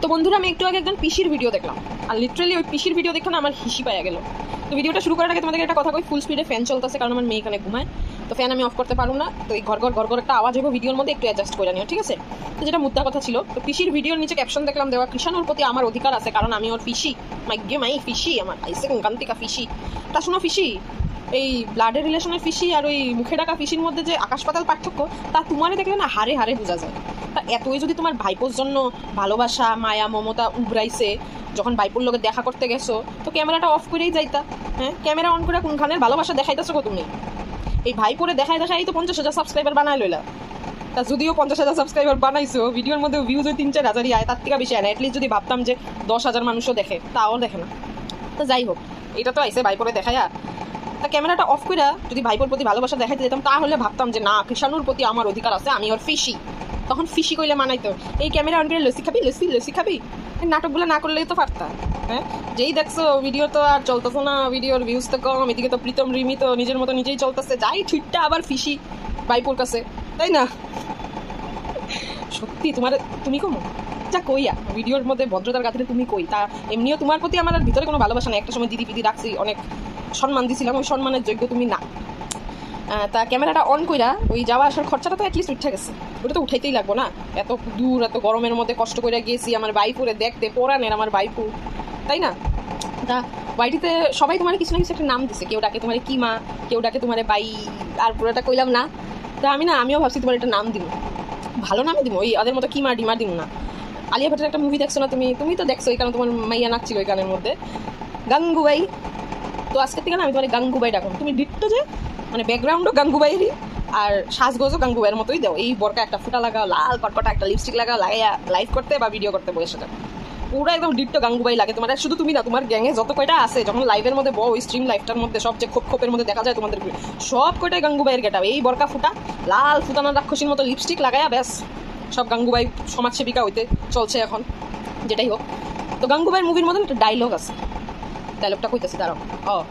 তো বন্ধুরা, আমি একটু আগে একজন পিসির ভিডিও দেখলাম, আর লিটারালি ওই পিসির ভিডিও দেখে না আমার হিসি পাইয়া গেল। তো ভিডিওটা শুরু করার আগে তোমাদেরকে একটা কথা কই, ফুল স্পিডে ফ্যান চলতেছে, কারণ আমার মেয়ে এখানে ঘুমায়, তো ফ্যান আমি অফ করতে পারবো না। তো এই ঘর ঘর একটা আওয়াজ হবে ভিডিওর মধ্যে, একটু অ্যাডজাস্ট করে নিও, ঠিক আছে? তো যেটা মুদ্রা কথা ছিল, তো পিসির ভিডিওর নিচে ক্যাপশন দেখলাম দেওয়া, কৃষাণুর প্রতি আমার অধিকার আছে, কারণ আমি ওর পিসি, মাই ফিসি, আমার আইসে কান্তিকা ফিসি। তা শুনো ফিসি, এই ব্লাডের রিলেশনের ফিসি আর ওই মুখে ডাকা ফিসির মধ্যে যে আকাশ পাতাল পার্থক্য, তা তোমারে দেখলে না হারে হারে বোঝা যায়। তা এতই যদি তোমার ভাইপোর জন্য ভালোবাসা, মায়া, মমতা উবরাইছে, যখন ভাইপোর লোকে দেখা করতে গেছো, তো ক্যামেরাটা অফ করেই যাইতা। হ্যাঁ, ক্যামেরা অন করে কোনখানের ভালোবাসা দেখাইতেছো গো তুমি? এই ভাইপোরে দেখাই তো 50,000 সাবস্ক্রাইবার বানাই লইলা। তা যদিও 50,000 সাবস্ক্রাইবার বানাইছো, ভিডিওর মধ্যে ভিউজ ওই 3-4 হাজারই আয়, তার থেকে বেশি আয় না। অ্যাটলিস্ট যদি ভাবতাম যে 10,000 মানুষও দেখে, তাও দেখে না। তো যাই হোক, এটা তো আইসে ভাইপোরে দেখায়া। তা ক্যামেরাটা অফ করে যদি ভাইপোর প্রতি ভালোবাসা দেখাইতে যেতাম, তাহলে ভাবতাম যে না, কৃষাণুর প্রতি আমার অধিকার আছে, আমি ওর ফিসি। তখন ফিসি কইলে মানাইতো। এই ক্যামেরা অন করে লস্যি খাবি নাটকগুলো না করলেই তো পারতা। হ্যাঁ, যেই দেখছো ভিডিও তো আর চলতেছো না, ভিডিওর ভিউজ তো কম, এদিকে তো প্রীতম রিমি তো নিজের মতো নিজেই চলতেছে, যাই ছুটটা আবার ফিসি ভাইপোর কাছে, তাই না? সত্যি তুমি কমো যা কইয়া ভিডিওর মধ্যে ভদ্রতার কাছে তুমি কই, তা এমনিও তোমার প্রতি আমার আর ভিতরে কোনো ভালোবাসা নেই। একটা সময় দিদি ফিদি রাখছি, অনেক সম্মান দিছিলাম, ওই সম্মানের যোগ্য তুমি না। তা ক্যামেরাটা অন কইরা ওই যাওয়া আসার খরচাটা তো অ্যাটলিস্ট উঠে গেছে, ওটা তো উঠাইতেই লাগবো না? এত দূর এত গরমের মধ্যে কষ্ট করে গিয়েছি আমার বাইপুরে দেখতে, পোড়ানের আমার বাইপু, তাই না? তা বাড়িতে সবাই তোমার কিছু না কিছু একটা নাম দিছে, কেউ ডাকে তোমার কি মা, কেউ ডাকে তোমার বাই, আর পুরোটা কইলাম না। তা আমিও ভাবছি তোমার একটা নাম দিব, ভালো নামে দিব, ওই ওদের মতো কি মা ডিমা দিব না। আলিয়া ভাটের একটা মুভি দেখছো না তুমি তো দেখছো, এই কারণে তোমার মাইয়া নাচছিল ওই গানের মধ্যে, গাঙ্গুবাই। তো আজকের থেকে না আমি তোমার গাঙ্গুবাই ডাকবো, তুমি ডিট্টো যে মানে ব্যাকগ্রাউন্ডও গাঙ্গুবাইয়েরই আর সাজগোজও গাঙ্গুবাইয়ের মতোই দাও। এই বরকা একটা ফুটা লাগাও, লাল কটকটা একটা লিপস্টিক লাগাও, লাগাইয়া লাইভ করতে বা ভিডিও করতে বসে যাবে, পুরো একদম ডিট্টো গাঙ্গুবাই লাগে তোমার। শুধু তুমি না, তোমার গ্যাংয়ে যত কয়টা আছে, যখন লাইভের মধ্যে ওই স্ট্রিম লাইভটার মধ্যে সবচেয়ে খোপের মধ্যে দেখা যায় তোমাদের সব কয়টাই গাঙ্গুবাইয়ের গেটাও। এই বরকা ফুটা লাল ফুটানা রাক্ষসীর মতো লিপস্টিক লাগাইয়া ব্যাস সব গাঙ্গুবাই সমাজসেবিকা হইতে চলছে এখন, যেটাই হোক। তো গাঙ্গুবাইয়ের মুভির মধ্যে একটা ডায়লগ আছে, ডায়লগটা কইতেছি দাঁড়াও।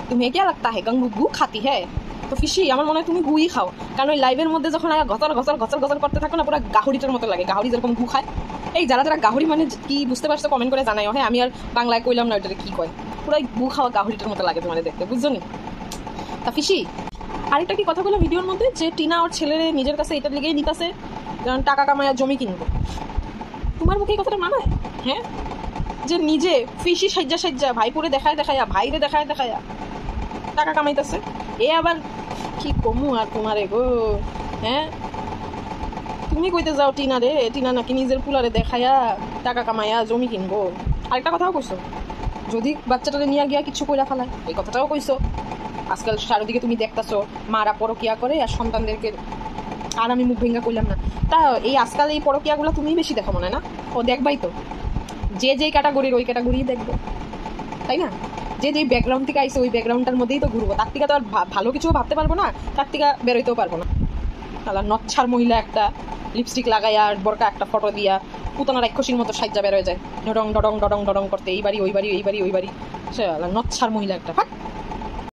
তুমি কে লাগতা হে গাঙ্গু গু খাতি হ্যাঁ? তো ফিসি, আমার মনে হয় তুমি গুই খাও, কারণ ওই লাইভের মধ্যে যখন গচর করতে থাকো না, পুরো গাহরিটার মতো লাগে, গাহরি যেরকম গু খায়। এই যারা গাহরি মানে কি বুঝতে পারছো কমেন্ট করে জানাই। হ্যাঁ, আমি আর বাংলায় কইলাম না ওইটাকে কি কয়, পুরো গু খাওয়া গাহরিটার মতো লাগে তোমাদের দেখতে, বুঝছো নি? তা ফিসি, আরেকটা কি কথা বলো ভিডিওর মধ্যে, যে টিনা ওর ছেলেরে নিজের কাছে এটার লিগেই নিতেছে কারণ টাকা কামায়া জমি কিনবো। তোমার মুখে এই কথাটা মানায়? হ্যাঁ, যে নিজে ফিসি সাজ্জা ভাইপুরে দেখায়া ভাইরে দেখায়া টাকা কামাইতেছে, এ আবার কি কমু আর তোমারে গো? হ্যাঁ, তুমি কইতে যাও টিনা নাকি নিজের পুলারে দেখায়া টাকা কামাইয়া জমি কিনবো। আরেকটা কথাও কইছো, যদি বাচ্চাটারে নিয়ে গিয়া কিছু কইরা ফেলায়, এই কথাটাও কইছো। আজকাল চারিদিকে তুমি দেখতেছো মারা পরকিয়া করে আর সন্তানদেরকে, আর আমি মুখ ভেঙ্গা কইলাম না। তা এই আজকাল এই পরকিয়াগুলো তুমি বেশি দেখো মনে না? ও দেখবাই তো, যে যেই ক্যাটাগরির ওই ক্যাটাগরি দেখবে, তাই না? যে যেই ব্যাকগ্রাউন্ড থেকে আইসে ওই ব্যাকগ্রাউন্ডটার মধ্যেই তো ঘুরবো, তার থেকে তো আর ভালো কিছু ভাবতে পারবো না, তার থেকে বেরোইতেও পারবো না। তাহলে নচ্ছার মহিলা একটা লিপস্টিক লাগাইয়া আর বরকা একটা ফটো দিয়া পুতনা রাক্ষসীর মতো সাজ্জা বেরোয় যায়, ডডং করতে, এই বাড়ি ওই বাড়ি সে নচ্ছার মহিলা একটা।